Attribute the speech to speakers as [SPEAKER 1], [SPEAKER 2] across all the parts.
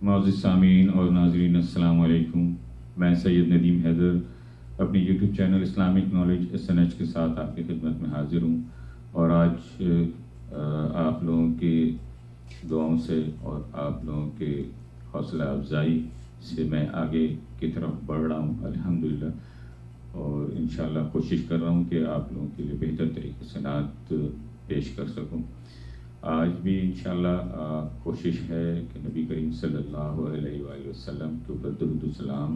[SPEAKER 1] معزز سامعین اور ناظرین السلام علیکم. میں سید ندیم حیدر اپنی YouTube channel Islamic knowledge SNH کے ساتھ آپ کی خدمت میں حاضر ہوں، اور آج آپ لوگوں کی دعاؤں سے اور آپ لوگوں کے حوصلہ افزائی سے میں آگے کی طرف بڑھ رہا ہوں الحمدللہ، اور انشاءاللہ کوشش کر رہا ہوں کہ آپ لوگوں کے لیے بہتر طریقے سے نعت پیش کر سکوں. آج بھی انشاءاللہ کوشش ہے کہ نبی کریم صلی اللہ علیہ وآلہ وسلم کے اوپر درود و سلام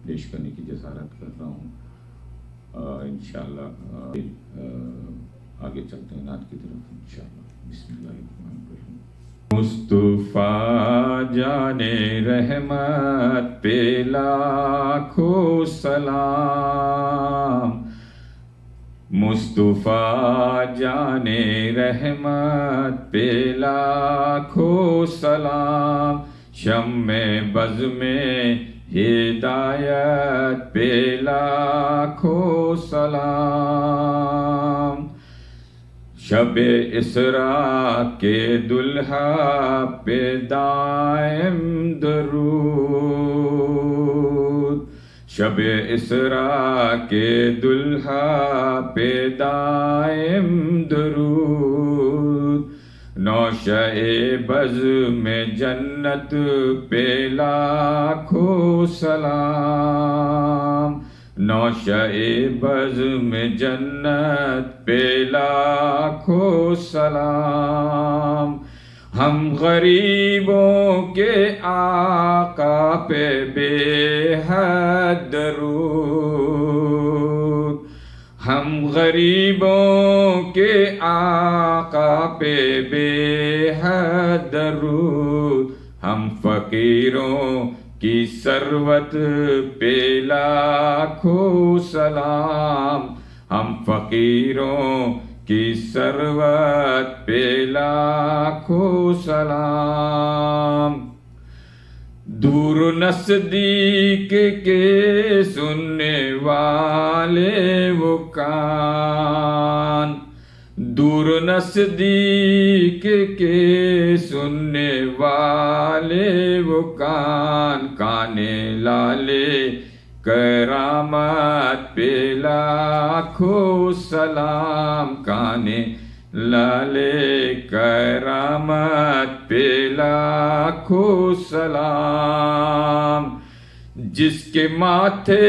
[SPEAKER 1] پیش کرنے کی جسارت کر رہا ہوں. انشاءاللہ آگے چلتے ہیں نعت کی طرف انشاءاللہ. بسم اللہ الرحمن الرحیم. مصطفیٰ جان رحمت پہ لاکھوں سلام، مصطفیٰ جان رحمت پہ لاکھوں سلام، شمع بز میں ہدایت پہ لاکھوں سلام، شب اسراء کے دلہا پہ دائم درود، شب اسراء کے دلہا پہ دائم درود، نوشہ بز میں جنت پہ لاکھوں سلام، نوشہ بز میں جنت پہ لاکھوں سلام، ہم غریبوں کے آقا پہ بے حد درود، ہم غریبوں کے آقا پہ بے حد درود، ہم فقیروں کی ثروت پہ لاکھوں سلام، ہم فقیروں کی ثروت پہ لاکھوں سلام، دور نزدیک کے سننے والے وہ کان، دور نزدیک کے سننے والے وہ کان، کانے لالے کرامت پہ لاکھوں سلام، کانے لالے کرامت پہ لاکھوں سلام، جس کے ماتھے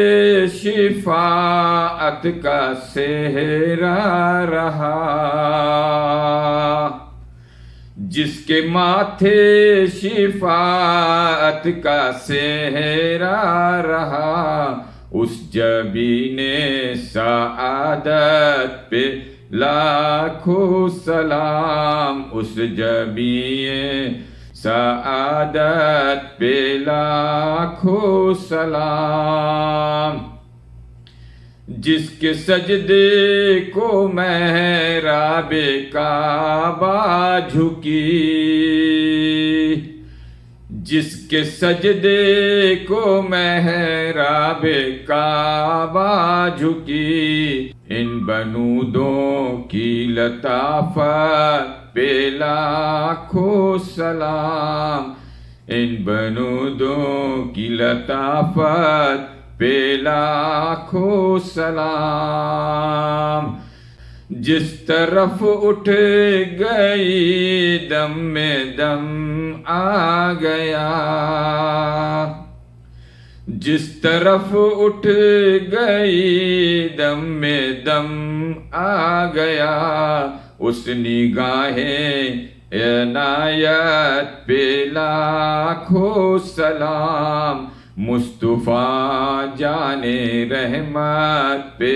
[SPEAKER 1] شفاعت کا سہرا رہا، جس کے ماتھے شفاعت کا سہرا رہا، اس جبین سعادت پہ لاکھوں سلام، اس جبین سعادت پہ لاکھوں سلام، جس کے سجدے کو محراب کعبہ جھکی، جس کے سجدے کو محراب کعبہ جھکی، ان بنودوں کی لطافت پہ لاکھوں سلام، ان بنودوں کی لطافت پہ لاکھوں سلام، جس طرف اٹھ گئی دم میں دم آ گیا، جس طرف اٹھ گئی دم میں دم آ گیا، اس نگاہ عنایت پہ لاکھوں سلام، مصطفیٰ جان رحمت پہ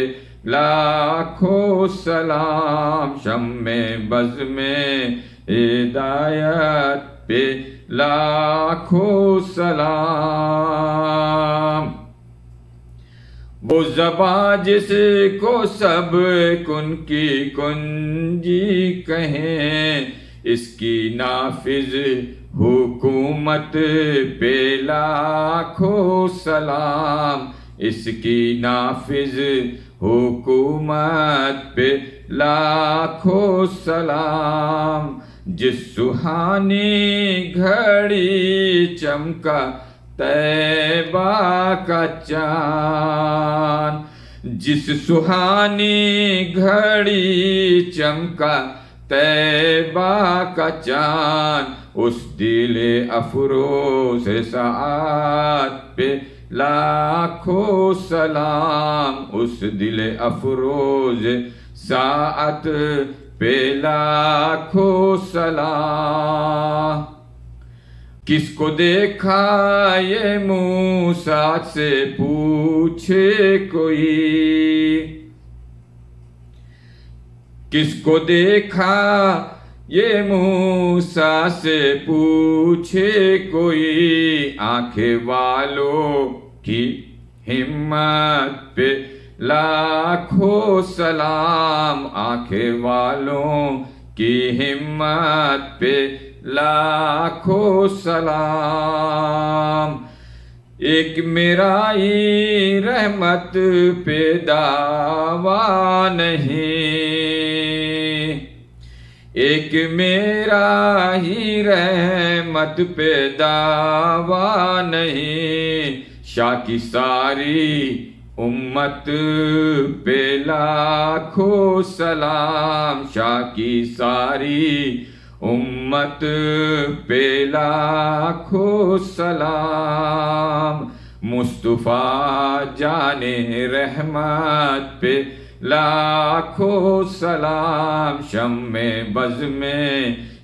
[SPEAKER 1] لاکھوں سلام، شمع بز میں ہدایت پہ لاکھوں سلام، وہ زباں جس کو سب کن کی کنجی کہیں، اس کی نافذ حکومت پہ لاکھوں سلام، اس کی نافذ حکومت پہ لاکھوں سلام، جس سہانی گھڑی چمکا طیبہ کا چاند، جس سہانی گھڑی چمکا طیبہ کا چاند، اس دل افروز ساعت پہ لاکھوں سلام، اس دل افروز ساعت پہ لاکھوں سلام۔ کس کو دیکھا یہ موسیٰ سے پوچھے کوئی، کس کو دیکھا یہ موسیٰ سے پوچھے کوئی، آنکھیں والوں کی ہمت پہ لاکھوں سلام، آنکھیں والوں کی ہمت پہ لاکھوں سلام۔ ایک میرا ہی رحمت پہ دعویٰ نہیں، ایک میرا ہی رحمت پہ دعویٰ نہیں، شاہ کی ساری امت پہ لاکھوں سلام، شاہ کی ساری امت پہ لاکھوں سلام۔ مصطفیٰ جان رحمت پہ لاکھوں سلام، شمع بز میں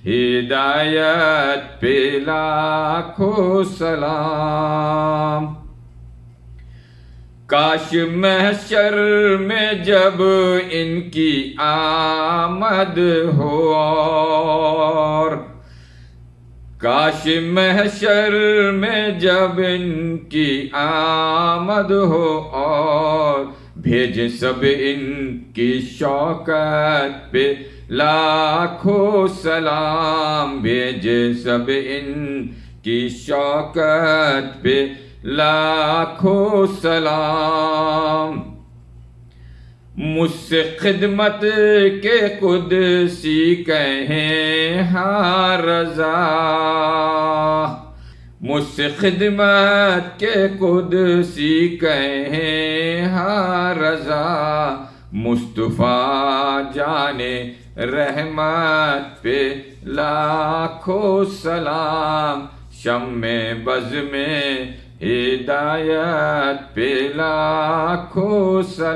[SPEAKER 1] ہدایت پہ لاکھوں سلام۔ کاش محشر میں جب ان کی آمد ہو، اور کاش محشر میں جب ان کی آمد ہو، اور بھیجے سب ان کی شوکت پہ لاکھوں سلام، بھیجے سب ان کی شوکت پہ لاکھوں سلام۔ مجھ سے خدمت کے قدسی کہیں ہاں رضا، مجھ سے خدمت کے قدسی کہیں ہاں رضا، مصطفیٰ جان رحمت پہ لاکھوں سلام، شمع بز میں ہدایت پہ لاکھوں سلام۔